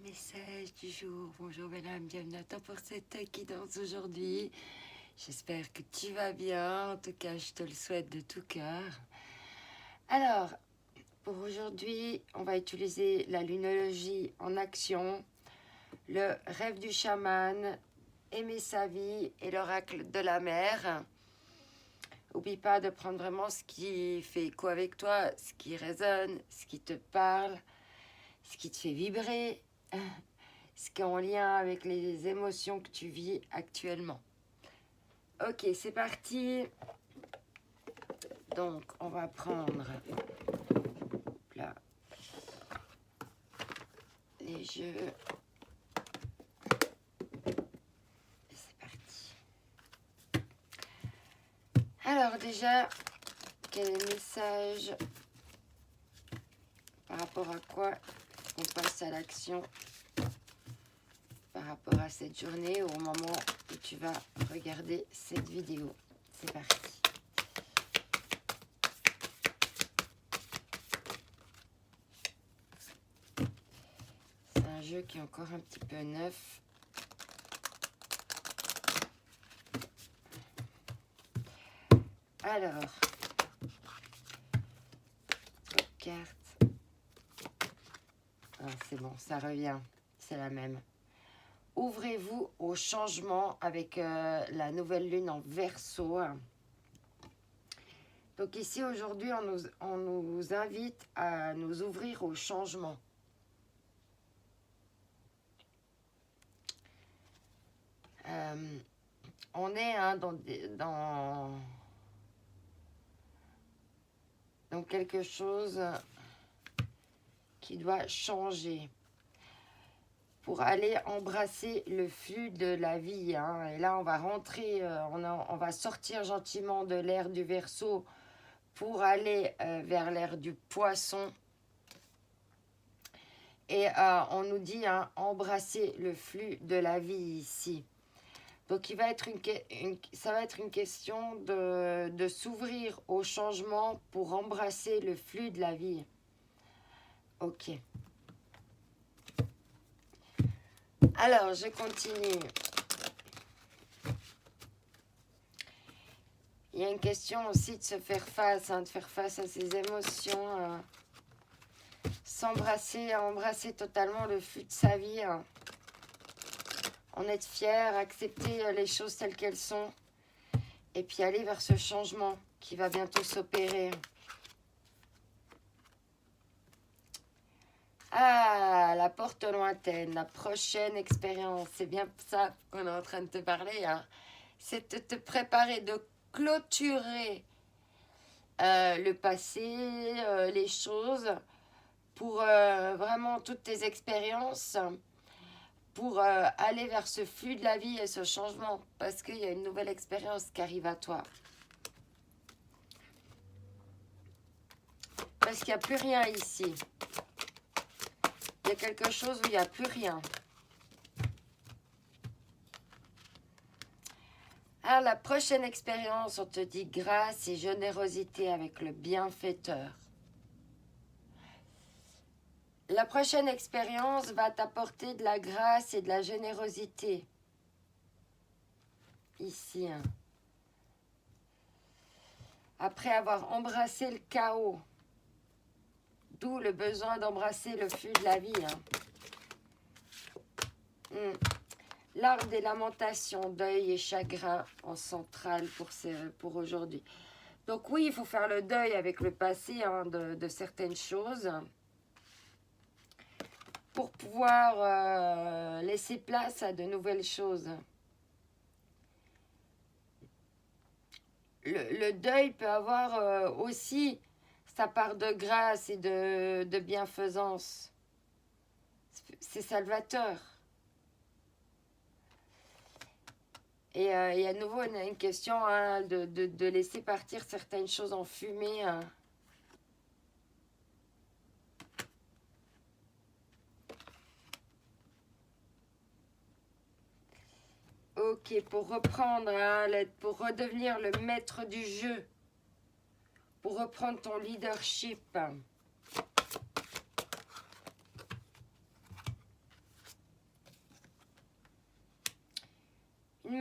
Message du jour. Bonjour mesdames, bienvenue à toi pour cette guidance aujourd'hui. J'espère que tu vas bien. En tout cas, je te le souhaite de tout cœur. Alors, pour aujourd'hui, on va utiliser la lunologie en action, le rêve du chaman, aimer sa vie et l'oracle de la mer. N'oublie pas de prendre vraiment ce qui fait écho avec toi, ce qui résonne, ce qui te parle, ce qui te fait vibrer, ce qui est en lien avec les émotions que tu vis actuellement. Ok, c'est parti. Donc, on va prendre là, les jeux. C'est parti. Alors déjà, quel est le message par rapport à quoi on passe à l'action par rapport à cette journée ou au moment où tu vas regarder cette vidéo. C'est parti. C'est un jeu qui est encore un petit peu neuf. Alors, carte. Ah, c'est bon, ça revient. C'est la même. Ouvrez-vous au changement avec la nouvelle lune en Verseau. Donc ici, aujourd'hui, on nous invite à nous ouvrir au changement. On est dans quelque chose qui doit changer pour aller embrasser le flux de la vie. Et là, on va rentrer, on va sortir gentiment de l'ère du Verseau pour aller vers l'ère du Poisson. Et on nous dit embrasser le flux de la vie ici. Donc, ça va être une question de s'ouvrir au changement pour embrasser le flux de la vie. Ok. Alors, je continue. Il y a une question aussi de se faire face, de faire face à ses émotions, s'embrasser, embrasser totalement le flux de sa vie, en être fier, accepter les choses telles qu'elles sont, et puis aller vers ce changement qui va bientôt s'opérer. Ah, la porte lointaine, la prochaine expérience, c'est bien ça qu'on est en train de te parler. C'est de te préparer, de clôturer le passé, les choses, pour vraiment toutes tes expériences, pour aller vers ce flux de la vie et ce changement, parce qu'il y a une nouvelle expérience qui arrive à toi. Parce qu'il n'y a plus rien ici. Il y a quelque chose où il n'y a plus rien. Alors, la prochaine expérience, on te dit grâce et générosité avec le bienfaiteur. La prochaine expérience va t'apporter de la grâce et de la générosité. Ici. Après avoir embrassé le chaos. D'où le besoin d'embrasser le flux de la vie. L'art des lamentations, deuil et chagrin en centrale pour aujourd'hui. Donc oui, il faut faire le deuil avec le passé de certaines choses pour pouvoir laisser place à de nouvelles choses. Le deuil peut avoir aussi sa part de grâce et de bienfaisance. C'est salvateur. Et il y a à nouveau une question de laisser partir certaines choses en fumée. Ok, pour reprendre, pour redevenir le maître du jeu, pour reprendre ton leadership.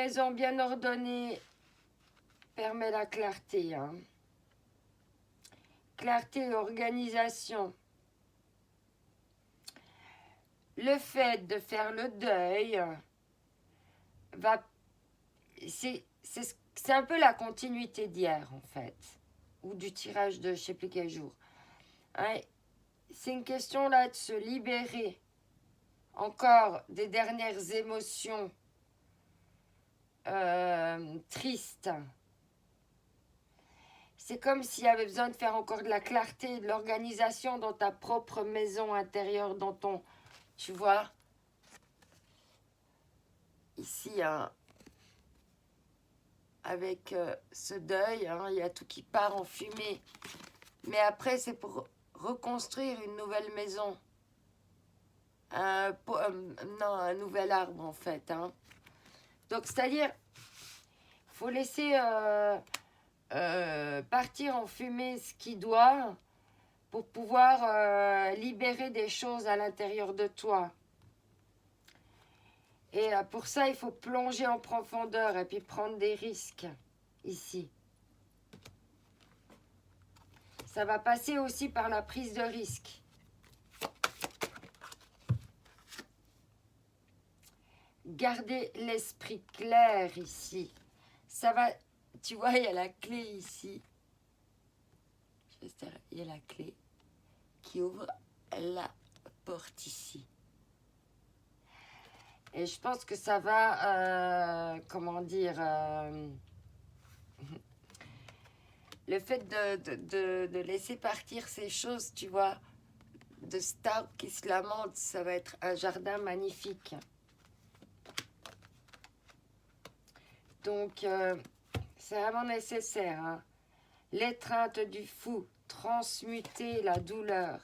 maison bien ordonnée permet la clarté, hein. Clarté et organisation. Le fait de faire le deuil va... C'est un peu la continuité d'hier, en fait. Ou du tirage de je ne sais plus quel jour. Hein, c'est une question là de se libérer encore des dernières émotions tristes. C'est comme s'il y avait besoin de faire encore de la clarté, de l'organisation dans ta propre maison intérieure, dans ton... Tu vois, ici, hein, avec ce deuil, hein, il y a tout qui part en fumée. Mais après, c'est pour reconstruire une nouvelle maison. Non, un nouvel arbre, en fait. Hein. Donc, c'est-à-dire, il faut laisser partir en fumée ce qui doit pour pouvoir libérer des choses à l'intérieur de toi. Et pour ça, il faut plonger en profondeur et puis prendre des risques ici. Ça va passer aussi par la prise de risque. Gardez l'esprit clair ici. Ça va, tu vois, il y a la clé ici. Il y a la clé qui ouvre la porte ici. Et je pense que ça va, comment dire, le fait de laisser partir ces choses, tu vois, de cet arbre qui se lamente, ça va être un jardin magnifique. Donc, c'est vraiment nécessaire. Hein. L'étreinte du fou, transmuter la douleur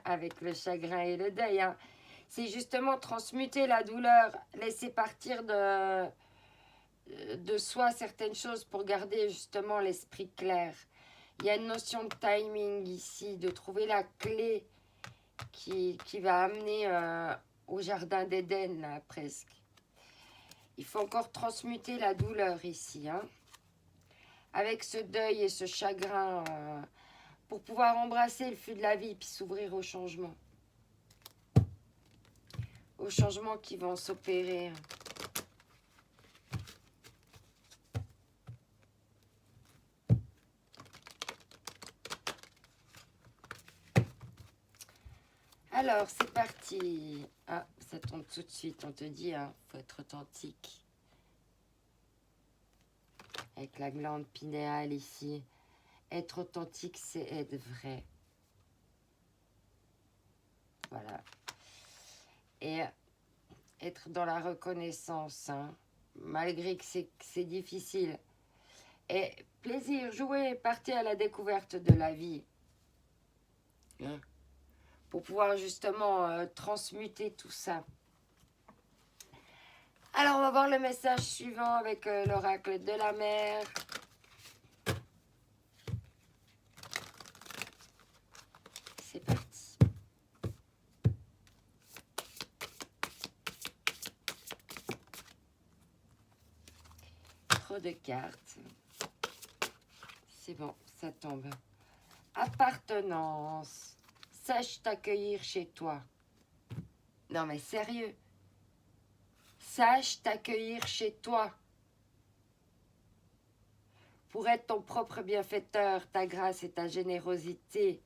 avec le chagrin et le deuil. Hein. C'est justement transmuter la douleur, laisser partir de soi certaines choses pour garder justement l'esprit clair. Il y a une notion de timing ici, de trouver la clé qui va amener au jardin d'Éden, là, presque. Il faut encore transmuter la douleur ici, hein, avec ce deuil et ce chagrin, pour pouvoir embrasser le flux de la vie puis s'ouvrir au changement. Aux changements qui vont s'opérer. Alors, c'est parti. Ah, ça tombe tout de suite. On te dit, hein, faut être authentique. Avec la glande pinéale ici. Être authentique, c'est être vrai. Voilà. Et être dans la reconnaissance, hein, malgré que c'est difficile. Et plaisir, jouer, partez à la découverte de la vie. Hein, pour pouvoir justement transmuter tout ça. Alors, on va voir le message suivant avec l'oracle de la mer. C'est parti. Trop de cartes. C'est bon, ça tombe. Appartenance. Sache t'accueillir chez toi. Non mais sérieux. Sache t'accueillir chez toi. Pour être ton propre bienfaiteur, ta grâce et ta générosité.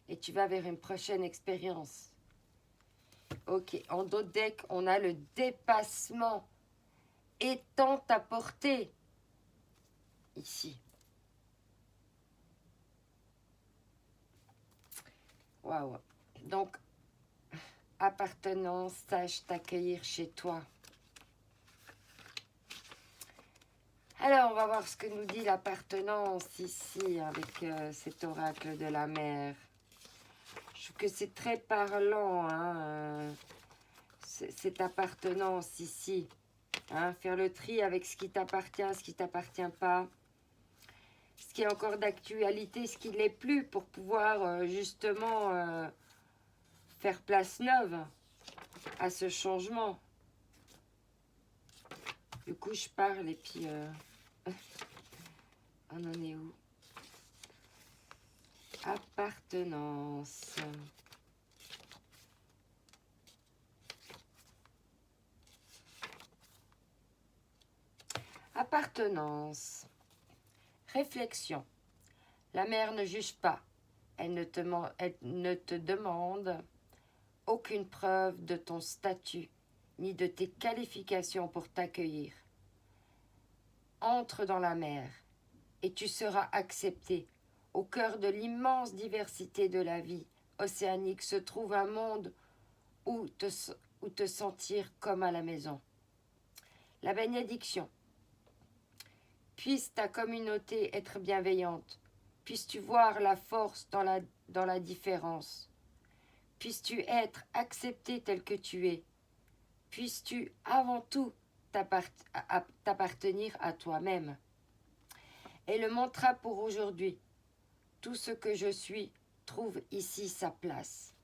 Et tu vas vers une prochaine expérience. Ok, en dos de deck, on a le dépassement. Étends ta portée. Ici. Waouh. Donc, appartenance, sache t'accueillir chez toi. Alors, on va voir ce que nous dit l'appartenance ici avec cet oracle de la mer. Je trouve que c'est très parlant, hein, cette appartenance ici. Hein, faire le tri avec ce qui t'appartient, ce qui ne t'appartient pas. Ce qui est encore d'actualité, ce qui ne l'est plus, pour pouvoir justement faire place neuve à ce changement. Du coup, je parle et puis... on en est où? Appartenance. Appartenance. Réflexion. La mère ne juge pas. Elle ne te demande aucune preuve de ton statut ni de tes qualifications pour t'accueillir. Entre dans la mer et tu seras accepté. Au cœur de l'immense diversité de la vie océanique se trouve un monde où te sentir comme à la maison. La bénédiction. Puisse ta communauté être bienveillante. Puisses-tu voir la force dans la différence. Puisses-tu être accepté tel que tu es. Puisses-tu avant tout t'appartenir à toi-même. Et le mantra pour aujourd'hui. Tout ce que je suis trouve ici sa place.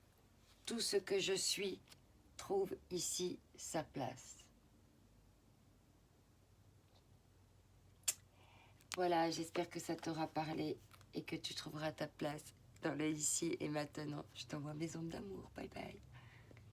Tout ce que je suis trouve ici sa place. Voilà, j'espère que ça t'aura parlé et que tu trouveras ta place dans le ici et maintenant. Je t'envoie mes ondes d'amour. Bye bye.